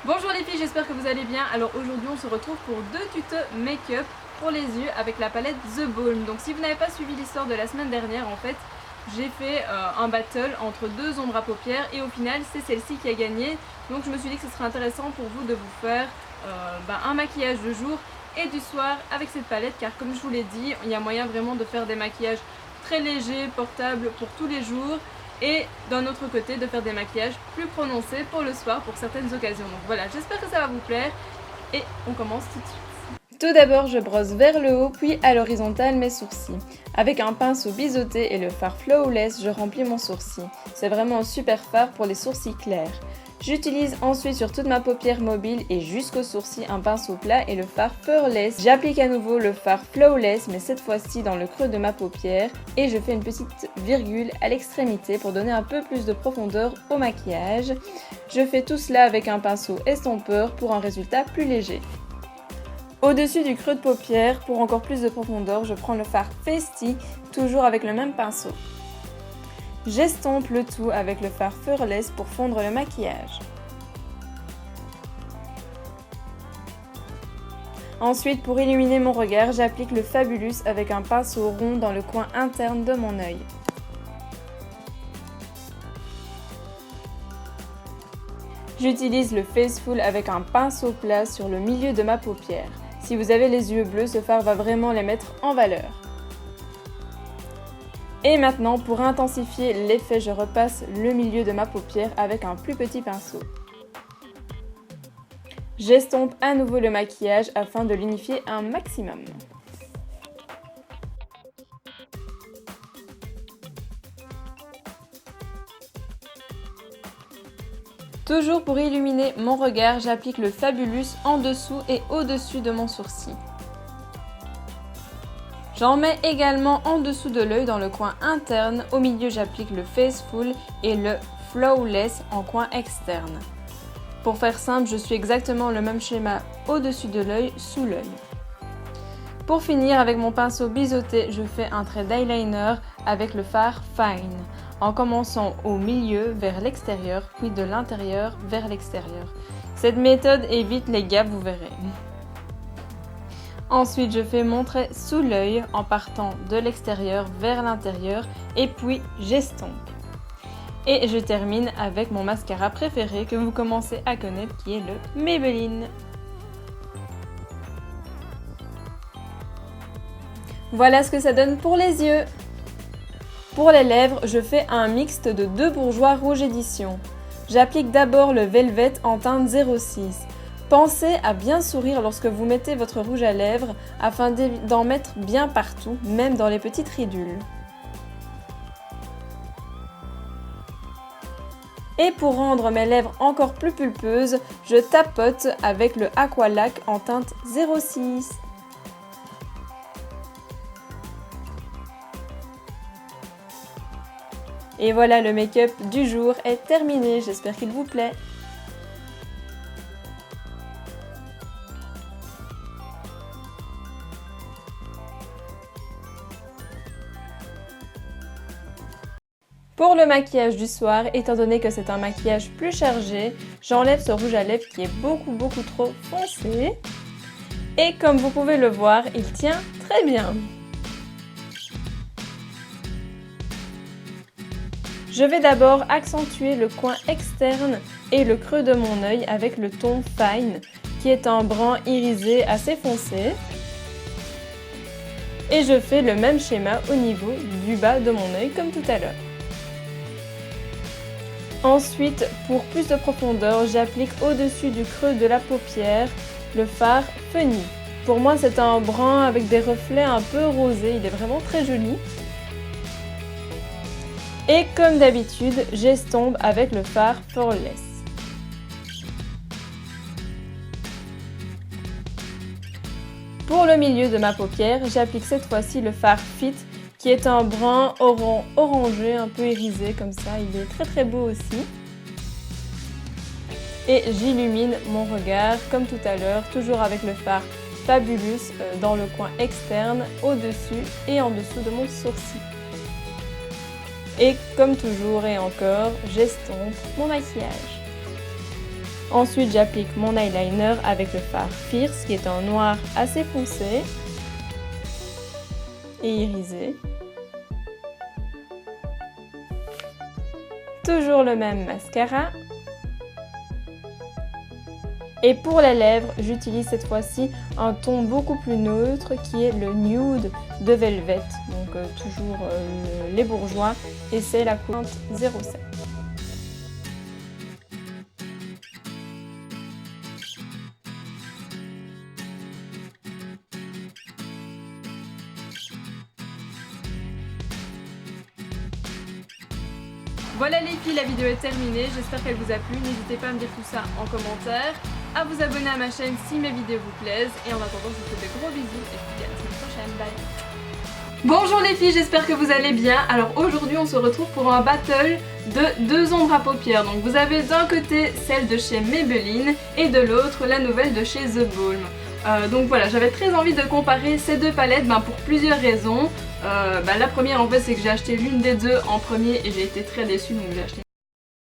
Bonjour les filles, j'espère que vous allez bien. Alors aujourd'hui on se retrouve pour deux tutos make-up pour les yeux avec la palette The Balm. Donc si vous n'avez pas suivi l'histoire de la semaine dernière, en fait j'ai fait un battle entre deux ombres à paupières et au final c'est celle-ci qui a gagné. Donc je me suis dit que ce serait intéressant pour vous de vous faire un maquillage de jour et du soir avec cette palette, car comme je vous l'ai dit, il y a moyen vraiment de faire des maquillages très légers, portables pour tous les jours, et d'un autre côté de faire des maquillages plus prononcés pour le soir pour certaines occasions. Donc voilà, j'espère que ça va vous plaire et on commence tout de suite. Tout d'abord, je brosse vers le haut puis à l'horizontale mes sourcils. Avec un pinceau biseauté et le fard Flawless, je remplis mon sourcil. C'est vraiment un super fard pour les sourcils clairs. J'utilise ensuite sur toute ma paupière mobile et jusqu'au sourcil un pinceau plat et le fard Pearless. J'applique à nouveau le fard Flawless, mais cette fois-ci dans le creux de ma paupière, et je fais une petite virgule à l'extrémité pour donner un peu plus de profondeur au maquillage. Je fais tout cela avec un pinceau estompeur pour un résultat plus léger. Au-dessus du creux de paupière, pour encore plus de profondeur, je prends le fard Festy, toujours avec le même pinceau. J'estompe le tout avec le fard Pearless pour fondre le maquillage. Ensuite, pour illuminer mon regard, j'applique le Fabulous avec un pinceau rond dans le coin interne de mon œil. J'utilise le Faceful avec un pinceau plat sur le milieu de ma paupière. Si vous avez les yeux bleus, ce fard va vraiment les mettre en valeur. Et maintenant, pour intensifier l'effet, je repasse le milieu de ma paupière avec un plus petit pinceau. J'estompe à nouveau le maquillage afin de l'unifier un maximum. Toujours pour illuminer mon regard, j'applique le Fabulous en dessous et au-dessus de mon sourcil. J'en mets également en dessous de l'œil dans le coin interne. Au milieu, j'applique le Faceful et le Flawless en coin externe. Pour faire simple, je suis exactement le même schéma au-dessus de l'œil, sous l'œil. Pour finir, avec mon pinceau biseauté, je fais un trait d'eyeliner avec le fard Fine, en commençant au milieu vers l'extérieur, puis de l'intérieur vers l'extérieur. Cette méthode évite les gaps, vous verrez. Ensuite, je fais mon trait sous l'œil en partant de l'extérieur vers l'intérieur et puis j'estompe. Et je termine avec mon mascara préféré que vous commencez à connaître, qui est le Maybelline. Voilà ce que ça donne pour les yeux. Pour les lèvres, je fais un mixte de deux bourgeois rouge édition. J'applique d'abord le Velvet en teinte 06. Pensez à bien sourire lorsque vous mettez votre rouge à lèvres afin d'en mettre bien partout, même dans les petites ridules. Et pour rendre mes lèvres encore plus pulpeuses, je tapote avec le Aqualac en teinte 06. Et voilà, le make-up du jour est terminé, j'espère qu'il vous plaît. Pour le maquillage du soir, étant donné que c'est un maquillage plus chargé, j'enlève ce rouge à lèvres qui est beaucoup trop foncé. Et comme vous pouvez le voir, il tient très bien. Je vais d'abord accentuer le coin externe et le creux de mon œil avec le ton Fine, qui est un brun irisé assez foncé. Et je fais le même schéma au niveau du bas de mon œil comme tout à l'heure. Ensuite, pour plus de profondeur, j'applique au-dessus du creux de la paupière le fard Funny. Pour moi, c'est un brun avec des reflets un peu rosés, il est vraiment très joli. Et comme d'habitude, j'estompe avec le fard Pearless. Pour le milieu de ma paupière, j'applique cette fois-ci le fard Fit, qui est un brun orangé, un peu irisé comme ça, il est très beau aussi. Et j'illumine mon regard comme tout à l'heure, toujours avec le fard Fabulous dans le coin externe, au-dessus et en dessous de mon sourcil. Et comme toujours et encore, j'estompe mon maquillage. Ensuite j'applique mon eyeliner avec le fard Fierce qui est un noir assez foncé et irisé. Toujours le même mascara. Et pour les lèvres, j'utilise cette fois-ci un ton beaucoup plus neutre qui est le Nude de Velvet. Donc toujours les bourgeois et c'est la couleur 07. Voilà les filles, la vidéo est terminée, j'espère qu'elle vous a plu, n'hésitez pas à me dire tout ça en commentaire, à vous abonner à ma chaîne si mes vidéos vous plaisent, et en attendant je vous fais de gros bisous et je vous dis à la semaine prochaine, bye. Bonjour les filles, j'espère que vous allez bien. Alors aujourd'hui on se retrouve pour un battle de 2 ombres à paupières. Donc vous avez d'un côté celle de chez Maybelline et de l'autre la nouvelle de chez The Balm. Donc voilà, j'avais très envie de comparer ces deux palettes pour plusieurs raisons. La première en fait c'est que j'ai acheté l'une des deux en premier et j'ai été très déçue, donc j'ai acheté